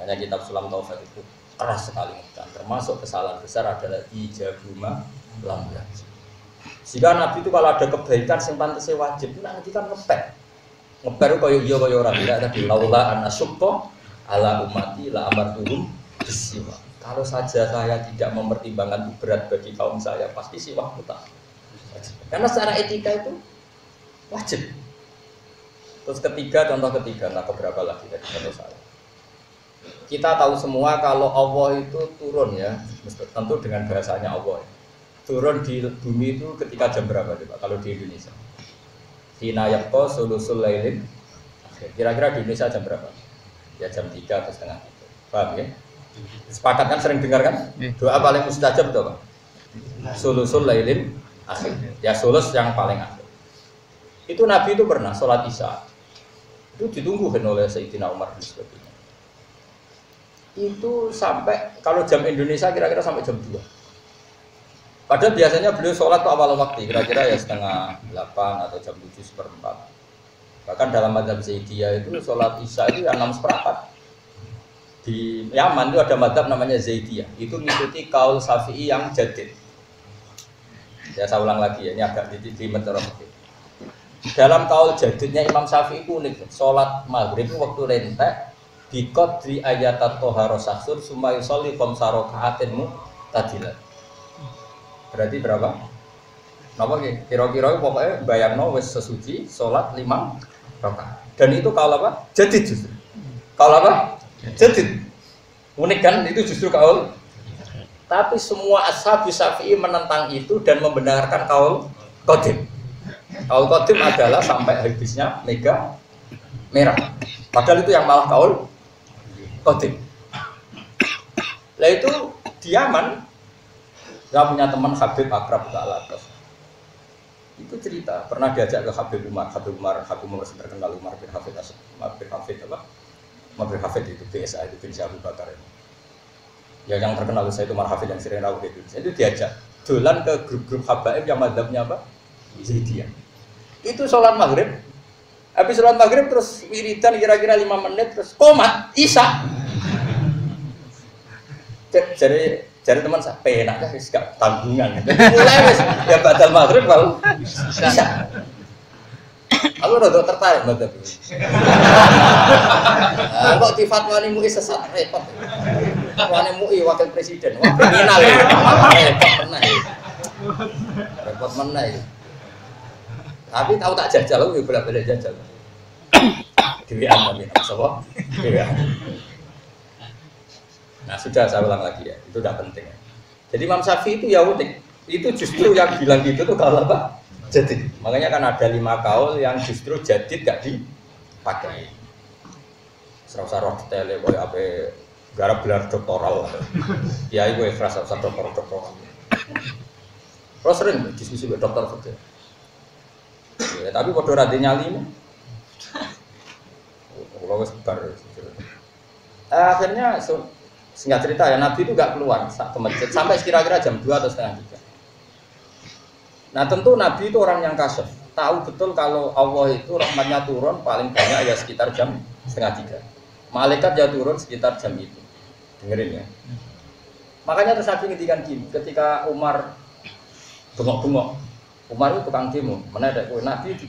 Makanya kitab Sulam Taufat itu keras sekali ngedan. Termasuk kesalahan besar adalah ijabuma lam yajib. Jika Nabi itu kalau ada kebaikan yang pantasnya wajib, nanti kan ngepek. Ngepek kaya iya kaya orang tidak tadi laula an asyqa ala ummati la amartuhum bisiwa. Kalau saja saya tidak mempertimbangkan itu berat bagi kaum saya, pasti siwak mutlak. Karena secara etika itu wajib. Terus ketiga, contoh ketiga, nah keberapa lagi tadi contoh saya. Kita tahu semua kalau Allah itu turun ya, tentu dengan bahasanya Allah. Turun di bumi itu ketika jam berapa coba kalau di Indonesia? Hina yaqqa sulusul lailin. Kira-kira di Indonesia jam berapa? Ya jam 3 atau setengah 3. Paham ya? Sepakat kan, sering dengar kan? Doa paling mustajab itu apa? Sulusul lailin akhir. Ya sulus yang paling akhir. Itu Nabi itu pernah sholat Isya. Itu ditungguin oleh Sayyidina Umar dan sebagainya. Itu sampai kalau jam Indonesia kira-kira sampai jam 2. Padahal biasanya beliau sholat tuh awal waktu, kira-kira ya setengah 8 atau jam 7:04. Bahkan dalam mazhab Zaidiyah itu sholat Isya itu ya 6:04. Di Yaman itu ada mazhab namanya Zaidiyah, itu mengikuti kaul Syafi'i yang jadid. Ya saya ulang lagi ya, ini agak di meteorologi. Dalam kaul jadidnya Imam Syafi'i itu unik, sholat maghrib itu waktu rentek di qadri ayatat toharo saksur summa yusolli khamsa raka'atin mu'tadilat. Berarti berapa? Napa nggih? Kira-kira pokoknya bayangno wis sesuci salat 5 rakaat. Dan itu kalau apa? Jadid justru. Kalau apa? Jadid. Unik kan? Itu justru kaul. Tapi semua ashab Syafi'i menentang itu dan membenarkan kaul qadim. Kaul qadim adalah sampai habisnya mega merah. Padahal itu yang malah kaul qadim. Lah itu di Yaman. Saya punya teman Habib Akrab Al-Atas. Itu cerita, pernah diajak ke Habib Umar terkenal Umar bin Hafid itu BSA itu bin Abu Bakar itu. Ya yang terkenal saya itu Umar Hafid yang sering rawuh itu. Itu diajak dolan ke grup-grup habaib yang mazhabnya apa? Zaidiyah. Itu sholat maghrib. Habis sholat maghrib terus wiridan kira-kira 5 menit terus komat Isya. Jadi teman saya penak ya, gak tanggungan. Mulai wis ya batal maghrib kalau bisa. Aku rada tertarik banget. Kok di fatwani MUI sesat repot. Fatwani MUI wakil presiden, wah kriminal ya. Repot meneh. Tapi tahu tak jajal aku bolak-balik jajal. Dewean tapi sapa? Dewean. Nah sudah saya ulang lagi ya, itu udah penting ya. Jadi Imam Syafi'i itu ya unik, itu justru yang bilang gitu tuh kalau apa? Jadid. Makanya kan ada 5 kaul yang justru jadid gak dipakai. Serasa roh tele, boy apa garap gelar doktoral. Ya ibu ikhlas serasa doktoral. Terus sering diskusi dengan dokter saja. Ya, tapi pada radhi nyali ini, kalau sebar. Akhirnya singkat cerita ya, Nabi itu gak keluar ke masjid sampai kira-kira jam 2 atau setengah 3. Nah tentu Nabi itu orang yang kasyaf, tahu betul kalau Allah itu rahmatnya turun paling banyak ya sekitar jam setengah 3. Malaikat ya turun sekitar jam itu. Dengerin ya. Makanya terus Nabi ngendikan gini, ketika Umar bengok-bengok, Umar itu tukang demo, mana ada Nabi itu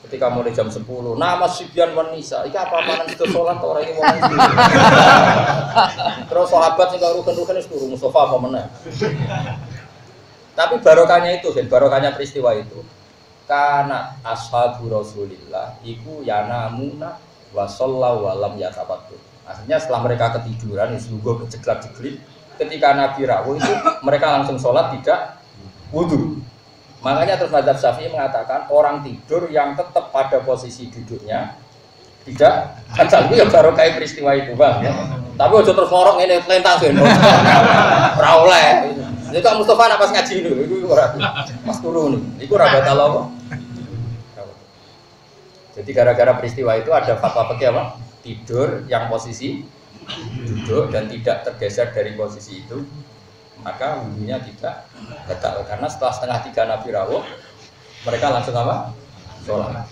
ketika mulai jam 10, nama Sibyan wan Nisa, iki apa-apaan itu sholat orang ini mau nangis. Terus sahabat sing rukun-rukun wis turu Mustafa apa meneh. Tapi barokahnya itu, barokahnya peristiwa itu. Karena ashabu Rasulillah iku yanamuna wa shallallahu wa lam yatafattu. Akhirnya setelah mereka ketiduran, lugu kejeglak-jeglik, ketika Nabi rawuh itu mereka langsung sholat tidak wudu. Makanya terus mazhab Syafi'i mengatakan orang tidur yang tetap pada posisi duduknya tidak kan itu ya baru kayak peristiwa itu bang ya. Tapi udah terus ngorok ini lentas ini ora oleh. Itu Kak Mustafa pas ngaji dulu itu ora pas turun itu ora batal apa. Jadi gara-gara peristiwa itu ada fatwa fikih apa? Tidur yang posisi duduk dan tidak tergeser dari posisi itu, maka wudhunya tidak batal. Karena setelah setengah 3 Nabi rawuh, mereka langsung apa? Sholat.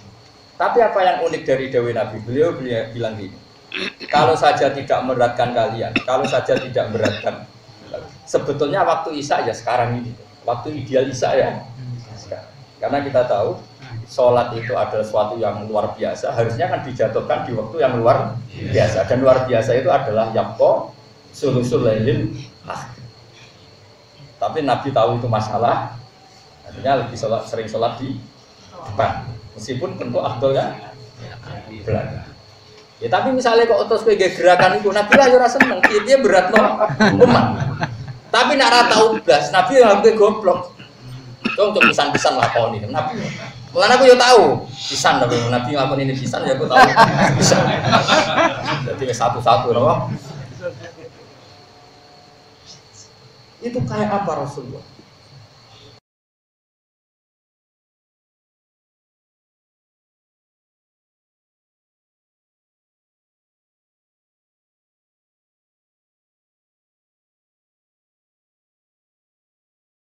Tapi apa yang unik dari dawuh Nabi? Beliau bilang gini, Kalau saja tidak memberatkan kalian, kalau saja tidak memberatkan. Sebetulnya waktu Isya ya sekarang ini. Waktu ideal Isya ya sekarang. Karena kita tahu sholat itu adalah sesuatu yang luar biasa, harusnya kan dijatuhkan di waktu yang luar biasa. Dan luar biasa itu adalah yakko sulusul lailil akhir. Tapi Nabi tahu itu masalah, artinya lebih sering sholat di depan. Meskipun tentu afdolnya belakang. Ya tapi misalnya kok terus kayak gerakan itu, Nabi lah ya rasa seneng, dia berat no umat. Tapi nak rata ublas, Nabi hampir goblok. Dong pisan-pisan lakon ini, Nabi. Mulane aku ya tahu pisan, tapi Nabi ngakon ini pisan ya aku tahu pisan. Jadi satu-satu loh. Itu kayak apa Rasulullah?